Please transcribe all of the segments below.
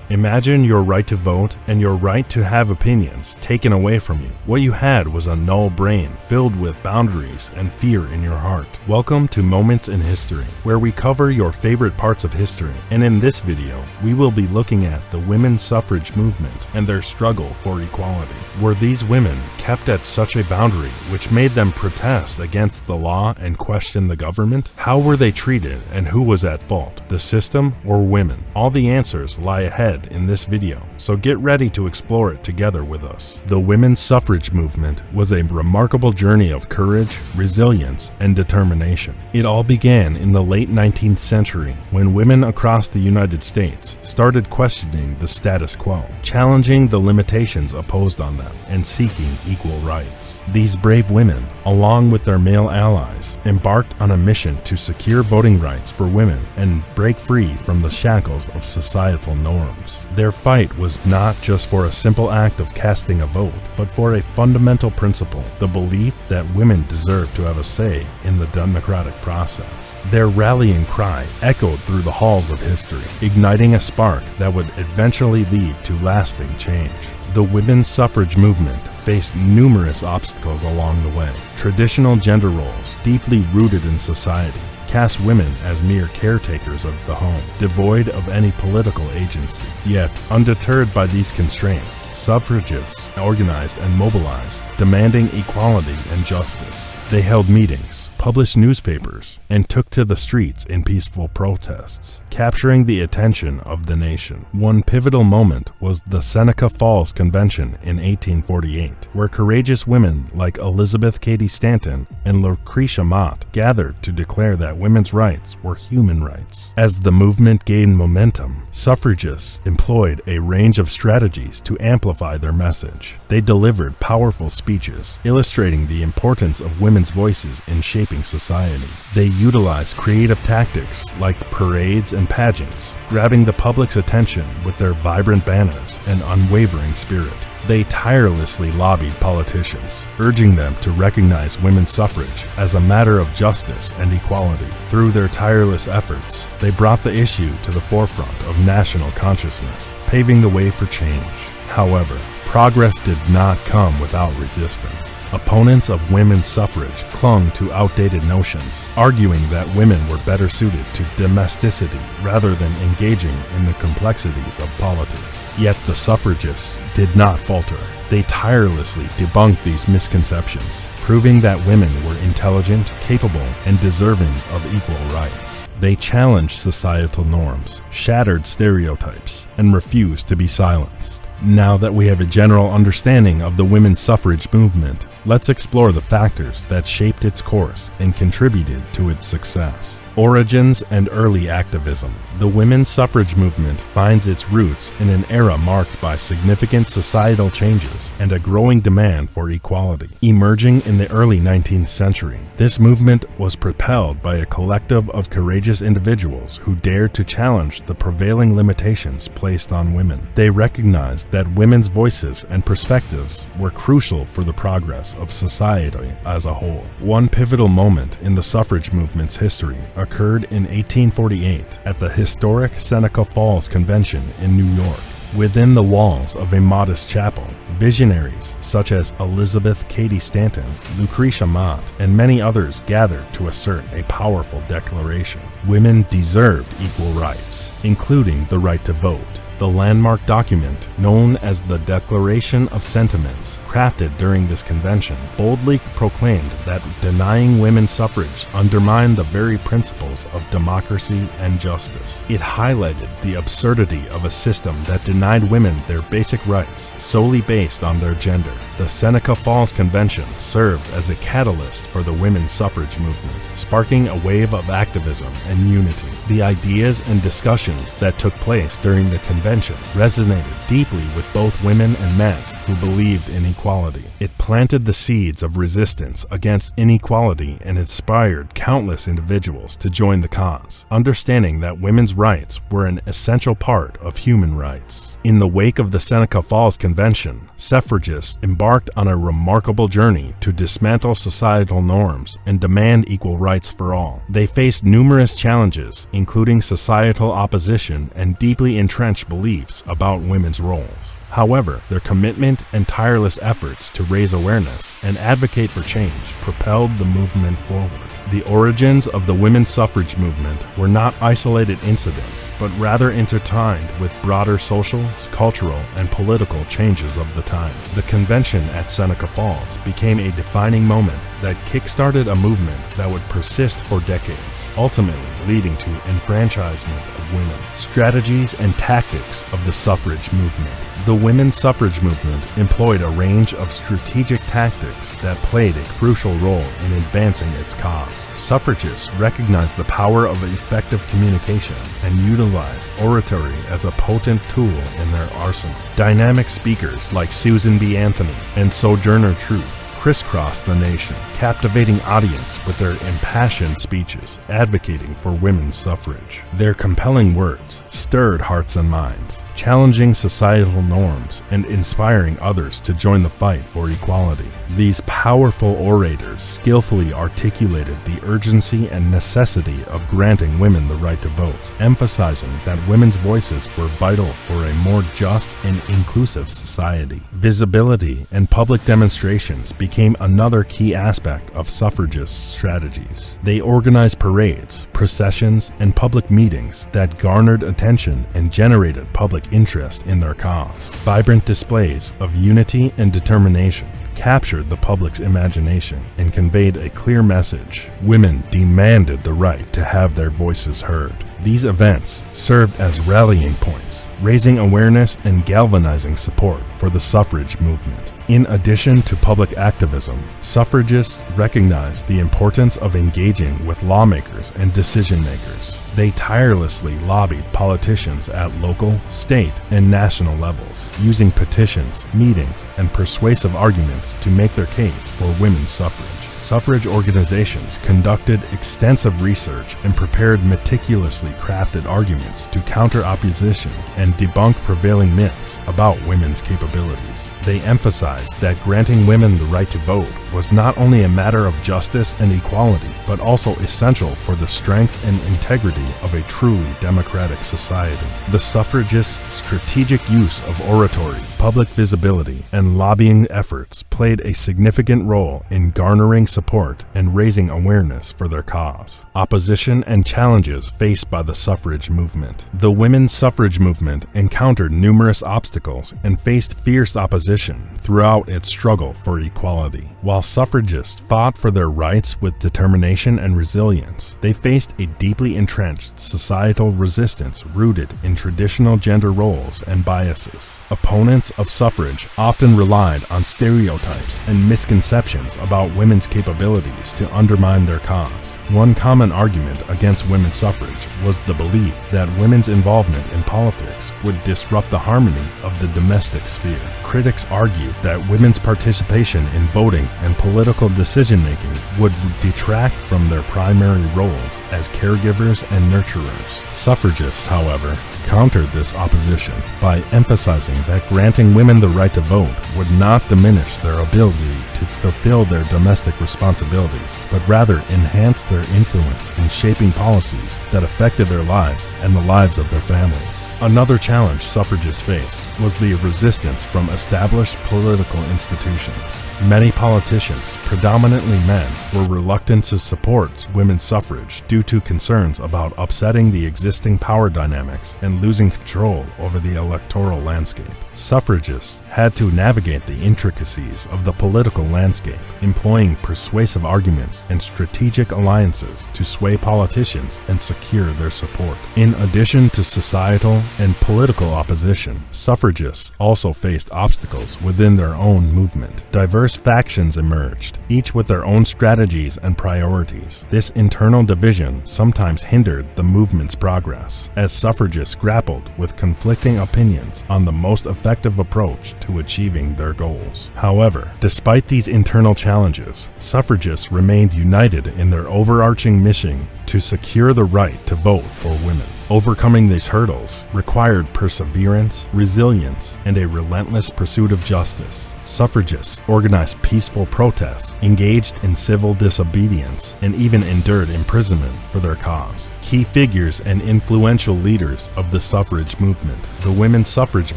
Imagine your right to vote and your right to have opinions taken away from you. What you had was a null brain filled with boundaries and fear in your heart. Welcome to Moments in History, where we cover your favorite parts of history. And in this video, we will be looking at the women's suffrage movement and their struggle for equality. Were these women kept at such a boundary which made them protest against the law and question the government? How were they treated and who was at fault, the system or women? All the answers lie ahead in this video, so get ready to explore it together with us. The women's suffrage movement was a remarkable journey of courage, resilience, and determination. It all began in the late 19th century when women across the United States started questioning the status quo, challenging the limitations imposed on them, and seeking equal rights. These brave women, along with their male allies, embarked on a mission to secure voting rights for women and break free from the shackles of societal norms. Their fight was not just for a simple act of casting a vote, but for a fundamental principle, the belief that women deserve to have a say in the democratic process. Their rallying cry echoed through the halls of history, igniting a spark that would eventually lead to lasting change. The women's suffrage movement faced numerous obstacles along the way. Traditional gender roles, deeply rooted in society, cast women as mere caretakers of the home, devoid of any political agency. Yet, undeterred by these constraints, suffragists organized and mobilized, demanding equality and justice. They held meetings, published newspapers, and took to the streets in peaceful protests, capturing the attention of the nation. One pivotal moment was the Seneca Falls Convention in 1848, where courageous women like Elizabeth Cady Stanton and Lucretia Mott gathered to declare that women's rights were human rights. As the movement gained momentum, suffragists employed a range of strategies to amplify their message. They delivered powerful speeches, illustrating the importance of women's voices in shaping society. They utilized creative tactics like parades and pageants, grabbing the public's attention with their vibrant banners and unwavering spirit. They tirelessly lobbied politicians, urging them to recognize women's suffrage as a matter of justice and equality. Through their tireless efforts, they brought the issue to the forefront of national consciousness, paving the way for change. However, progress did not come without resistance. Opponents of women's suffrage clung to outdated notions, arguing that women were better suited to domesticity rather than engaging in the complexities of politics. Yet the suffragists did not falter. They tirelessly debunked these misconceptions, proving that women were intelligent, capable, and deserving of equal rights. They challenged societal norms, shattered stereotypes, and refused to be silenced. Now that we have a general understanding of the women's suffrage movement, let's explore the factors that shaped its course and contributed to its success. Origins and early activism. The women's suffrage movement finds its roots in an era marked by significant societal changes and a growing demand for equality. Emerging in the early 19th century, this movement was propelled by a collective of courageous individuals who dared to challenge the prevailing limitations placed on women. They recognized that women's voices and perspectives were crucial for the progress of society as a whole. One pivotal moment in the suffrage movement's history occurred in 1848 at the historic Seneca Falls Convention in New York. Within the walls of a modest chapel, visionaries such as Elizabeth Cady Stanton, Lucretia Mott, and many others gathered to assert a powerful declaration. Women deserved equal rights, including the right to vote. The landmark document, known as the Declaration of Sentiments, crafted during this convention, boldly proclaimed that denying women suffrage undermined the very principles of democracy and justice. It highlighted the absurdity of a system that denied women their basic rights solely based on their gender. The Seneca Falls Convention served as a catalyst for the women's suffrage movement, sparking a wave of activism and unity. The ideas and discussions that took place during the convention resonated deeply with both women and men, who believed in equality. It planted the seeds of resistance against inequality and inspired countless individuals to join the cause, understanding that women's rights were an essential part of human rights. In the wake of the Seneca Falls Convention, suffragists embarked on a remarkable journey to dismantle societal norms and demand equal rights for all. They faced numerous challenges, including societal opposition and deeply entrenched beliefs about women's roles. However, their commitment and tireless efforts to raise awareness and advocate for change propelled the movement forward. The origins of the women's suffrage movement were not isolated incidents, but rather intertwined with broader social, cultural, and political changes of the time. The convention at Seneca Falls became a defining moment that kick-started a movement that would persist for decades, ultimately leading to enfranchisement of women. Strategies and tactics of the suffrage movement. The women's suffrage movement employed a range of strategic tactics that played a crucial role in advancing its cause. Suffragists recognized the power of effective communication and utilized oratory as a potent tool in their arsenal. Dynamic speakers like Susan B. Anthony and Sojourner Truth crisscrossed the nation, captivating audience with their impassioned speeches advocating for women's suffrage. Their compelling words stirred hearts and minds, challenging societal norms and inspiring others to join the fight for equality. These powerful orators skillfully articulated the urgency and necessity of granting women the right to vote, emphasizing that women's voices were vital for a more just and inclusive society. Visibility and public demonstrations became another key aspect of suffragist strategies. They organized parades, processions, and public meetings that garnered attention and generated public interest in their cause. Vibrant displays of unity and determination captured the public's imagination and conveyed a clear message. Women demanded the right to have their voices heard. These events served as rallying points, raising awareness and galvanizing support for the suffrage movement. In addition to public activism, suffragists recognized the importance of engaging with lawmakers and decision makers. They tirelessly lobbied politicians at local, state, and national levels, using petitions, meetings, and persuasive arguments to make their case for women's suffrage. Suffrage organizations conducted extensive research and prepared meticulously crafted arguments to counter opposition and debunk prevailing myths about women's capabilities. They emphasized that granting women the right to vote was not only a matter of justice and equality, but also essential for the strength and integrity of a truly democratic society. The suffragists' strategic use of oratory, public visibility, and lobbying efforts played a significant role in garnering support and raising awareness for their cause. Opposition and challenges faced by the suffrage movement. The women's suffrage movement encountered numerous obstacles and faced fierce opposition throughout its struggle for equality. While suffragists fought for their rights with determination and resilience, they faced a deeply entrenched societal resistance rooted in traditional gender roles and biases. Opponents of suffrage often relied on stereotypes and misconceptions about women's capabilities to undermine their cause. One common argument against women's suffrage was the belief that women's involvement in politics would disrupt the harmony of the domestic sphere. Critics argued that women's participation in voting and political decision-making would detract from their primary roles as caregivers and nurturers. Suffragists, however, countered this opposition by emphasizing that granting women the right to vote would not diminish their ability to fulfill their domestic responsibilities, but rather enhance their influence in shaping policies that affected their lives and the lives of their families. Another challenge suffragists faced was the resistance from established political institutions. Many politicians, predominantly men, were reluctant to support women's suffrage due to concerns about upsetting the existing power dynamics and losing control over the electoral landscape. Suffragists had to navigate the intricacies of the political landscape, employing persuasive arguments and strategic alliances to sway politicians and secure their support. In addition to societal and political opposition, suffragists also faced obstacles within their own movement. Diverse factions emerged, each with their own strategies and priorities. This internal division sometimes hindered the movement's progress, as suffragists grappled with conflicting opinions on the most effective approach to achieving their goals. However, despite these internal challenges, suffragists remained united in their overarching mission to secure the right to vote for women. Overcoming these hurdles required perseverance, resilience, and a relentless pursuit of justice. Suffragists organized peaceful protests, engaged in civil disobedience, and even endured imprisonment for their cause. Key figures and influential leaders of the suffrage movement. The women's suffrage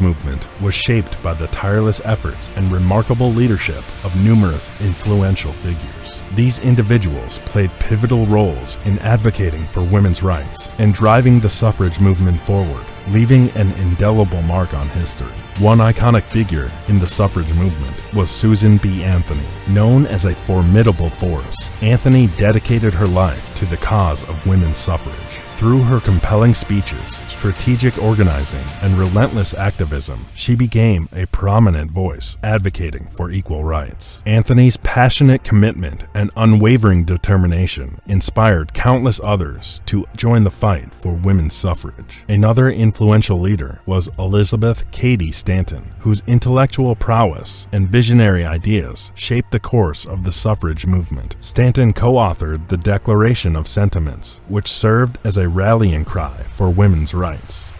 movement was shaped by the tireless efforts and remarkable leadership of numerous influential figures. These individuals played pivotal roles in advocating for women's rights and driving the suffrage movement forward, leaving an indelible mark on history. One iconic figure in the suffrage movement was Susan B. Anthony. Known as a formidable force, Anthony dedicated her life to the cause of women's suffrage. Through her compelling speeches, strategic organizing, and relentless activism, she became a prominent voice advocating for equal rights. Anthony's passionate commitment and unwavering determination inspired countless others to join the fight for women's suffrage. Another influential leader was Elizabeth Cady Stanton, whose intellectual prowess and visionary ideas shaped the course of the suffrage movement. Stanton co-authored the Declaration of Sentiments, which served as a rallying cry for women's rights.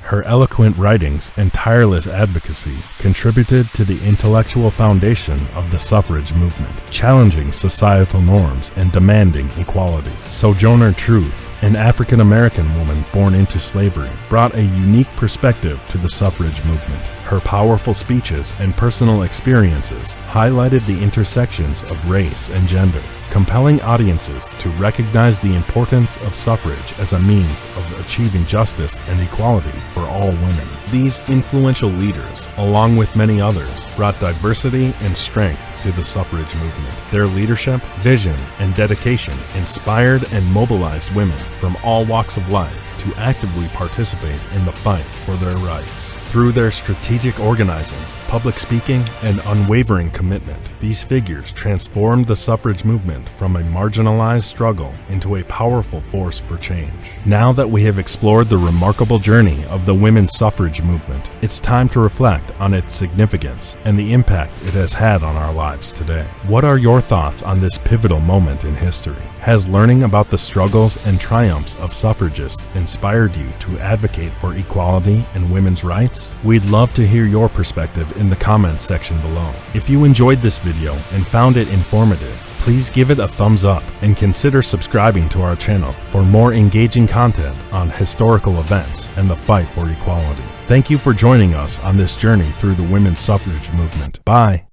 Her eloquent writings and tireless advocacy contributed to the intellectual foundation of the suffrage movement, challenging societal norms and demanding equality. Sojourner Truth, an African-American woman born into slavery, brought a unique perspective to the suffrage movement. Her powerful speeches and personal experiences highlighted the intersections of race and gender, compelling audiences to recognize the importance of suffrage as a means of achieving justice and equality for all women. These influential leaders, along with many others, brought diversity and strength to the suffrage movement. Their leadership, vision, and dedication inspired and mobilized women from all walks of life to actively participate in the fight for their rights. Through their strategic organizing, public speaking, and unwavering commitment, these figures transformed the suffrage movement from a marginalized struggle into a powerful force for change. Now that we have explored the remarkable journey of the women's suffrage movement, it's time to reflect on its significance and the impact it has had on our lives today. What are your thoughts on this pivotal moment in history? Has learning about the struggles and triumphs of suffragists inspired you to advocate for equality and women's rights? We'd love to hear your perspective in the comments section below. If you enjoyed this video and found it informative, please give it a thumbs up and consider subscribing to our channel for more engaging content on historical events and the fight for equality. Thank you for joining us on this journey through the women's suffrage movement. Bye.